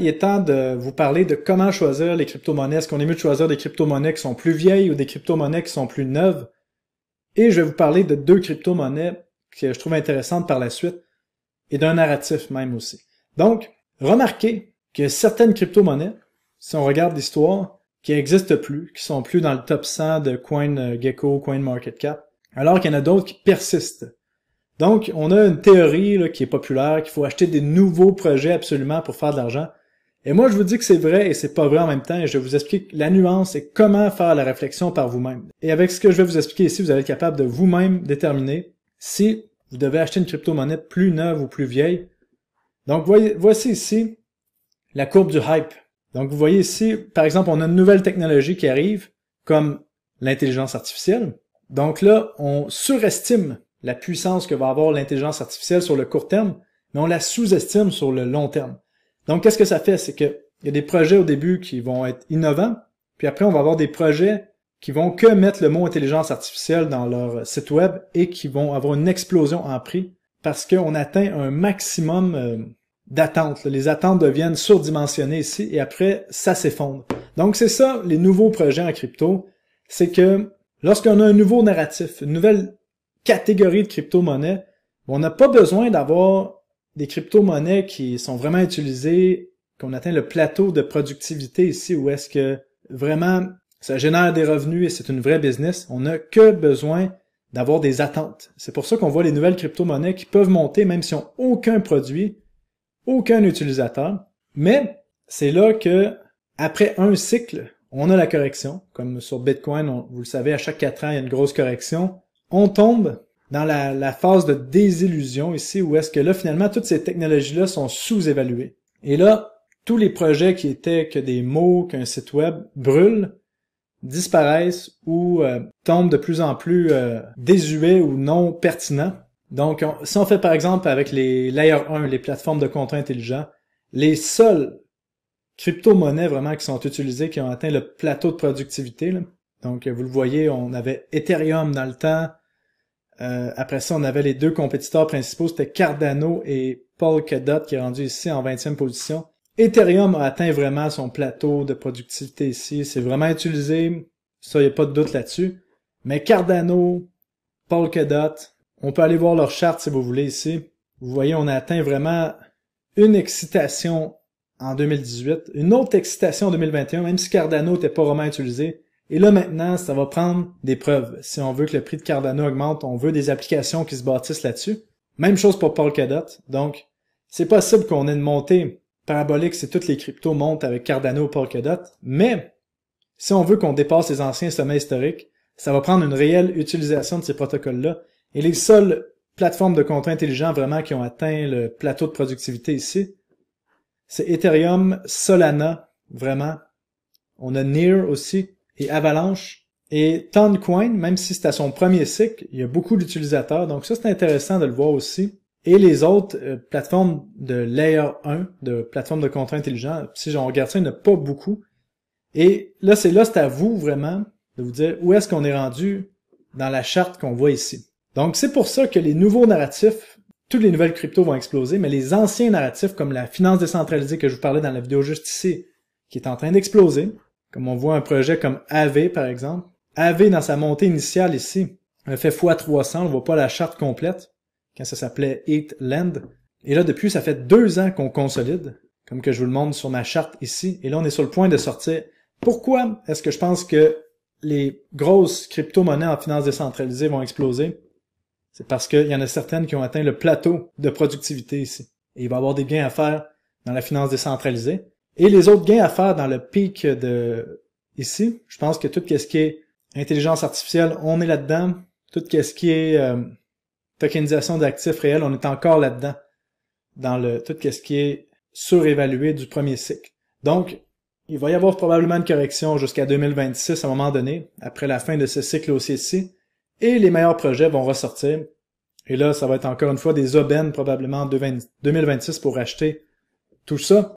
il est temps de vous parler de comment choisir les crypto-monnaies. Est-ce qu'on est mieux de choisir des crypto-monnaies qui sont plus vieilles ou des crypto-monnaies qui sont plus neuves? Et je vais vous parler de deux crypto-monnaies que je trouve intéressantes par la suite et d'un narratif même aussi. Donc, remarquez que certaines crypto-monnaies, si on regarde l'histoire, qui n'existent plus, qui sont plus dans le top 100 de CoinGecko, CoinMarketCap, alors qu'il y en a d'autres qui persistent. Donc, on a une théorie là, qui est populaire, qu'il faut acheter des nouveaux projets absolument pour faire de l'argent. Et moi, je vous dis que c'est vrai et c'est pas vrai en même temps, et je vais vous expliquer la nuance et comment faire la réflexion par vous-même. Et avec ce que je vais vous expliquer ici, vous allez être capable de vous-même déterminer si vous devez acheter une crypto-monnaie plus neuve ou plus vieille. Donc, voici ici la courbe du hype. Donc, vous voyez ici, par exemple, on a une nouvelle technologie qui arrive, comme l'intelligence artificielle. Donc là, on surestime la puissance que va avoir l'intelligence artificielle sur le court terme, mais on la sous-estime sur le long terme. Donc, qu'est-ce que ça fait? C'est qu'il y a des projets au début qui vont être innovants, puis après, on va avoir des projets qui vont que mettre le mot intelligence artificielle dans leur site web et qui vont avoir une explosion en prix parce qu'on atteint un maximum d'attentes. Les attentes deviennent surdimensionnées ici et après, ça s'effondre. Donc, c'est ça, les nouveaux projets en crypto, c'est que lorsqu'on a un nouveau narratif, une nouvelle catégorie de crypto-monnaies, on n'a pas besoin d'avoir des crypto-monnaies qui sont vraiment utilisées, qu'on atteint le plateau de productivité ici, où est-ce que vraiment ça génère des revenus et c'est une vraie business. On n'a que besoin d'avoir des attentes. C'est pour ça qu'on voit les nouvelles crypto-monnaies qui peuvent monter même s'ils n'ont aucun produit, aucun utilisateur. Mais c'est là que, après un cycle, on a la correction. Comme sur Bitcoin, vous le savez, à chaque 4 ans, il y a une grosse correction. On tombe dans la phase de désillusion ici, où est-ce que là, finalement, toutes ces technologies-là sont sous-évaluées. Et là, tous les projets qui étaient que des mots, qu'un site web, brûlent, disparaissent ou tombent de plus en plus désuets ou non pertinents. Donc, si on fait par exemple avec les Layer 1, les plateformes de contrats intelligents, les seules crypto-monnaies vraiment qui sont utilisées, qui ont atteint le plateau de productivité, là. Donc, vous le voyez, on avait Ethereum dans le temps. Après ça, on avait les deux compétiteurs principaux, c'était Cardano et Polkadot qui est rendu ici en 20e position. Ethereum a atteint vraiment son plateau de productivité ici. C'est vraiment utilisé. Ça, il n'y a pas de doute là-dessus. Mais Cardano, Polkadot, on peut aller voir leur charte si vous voulez ici. Vous voyez, on a atteint vraiment une excitation en 2018, une autre excitation en 2021, même si Cardano n'était pas vraiment utilisé. Et là, maintenant, ça va prendre des preuves. Si on veut que le prix de Cardano augmente, on veut des applications qui se bâtissent là-dessus. Même chose pour Polkadot. Donc, c'est possible qu'on ait une montée parabolique si toutes les cryptos montent avec Cardano ou Polkadot. Mais, si on veut qu'on dépasse les anciens sommets historiques, ça va prendre une réelle utilisation de ces protocoles-là. Et les seules plateformes de contrats intelligents vraiment qui ont atteint le plateau de productivité ici, c'est Ethereum, Solana, vraiment. On a Near aussi, et Avalanche. Et Toncoin, même si c'est à son premier cycle, il y a beaucoup d'utilisateurs. Donc ça, c'est intéressant de le voir aussi. Et les autres plateformes de Layer 1, de plateformes de contrats intelligents, si on regarde ça, il n'y en a pas beaucoup. Et là, c'est à vous vraiment de vous dire où est-ce qu'on est rendu dans la charte qu'on voit ici. Donc c'est pour ça que les nouveaux narratifs, toutes les nouvelles cryptos vont exploser, mais les anciens narratifs comme la finance décentralisée que je vous parlais dans la vidéo juste ici, qui est en train d'exploser, comme on voit un projet comme Aave par exemple. Aave dans sa montée initiale ici, a fait x300, on voit pas la charte complète, quand ça s'appelait Land. Et là depuis, ça fait 2 ans qu'on consolide, comme que je vous le montre sur ma charte ici, et là on est sur le point de sortir. Pourquoi est-ce que je pense que les grosses crypto-monnaies en finance décentralisée vont exploser? C'est parce qu'il y en a certaines qui ont atteint le plateau de productivité ici. Et il va y avoir des gains à faire dans la finance décentralisée. Et les autres gains à faire dans le pic de ici, je pense que tout ce qui est intelligence artificielle, on est là-dedans. Tout ce qui est tokenisation d'actifs réels, on est encore là-dedans. Dans tout ce qui est surévalué du premier cycle. Donc, il va y avoir probablement une correction jusqu'à 2026 à un moment donné, après la fin de ce cycle aussi ici. Et les meilleurs projets vont ressortir. Et là, ça va être encore une fois des aubaines probablement en 2026 pour acheter tout ça.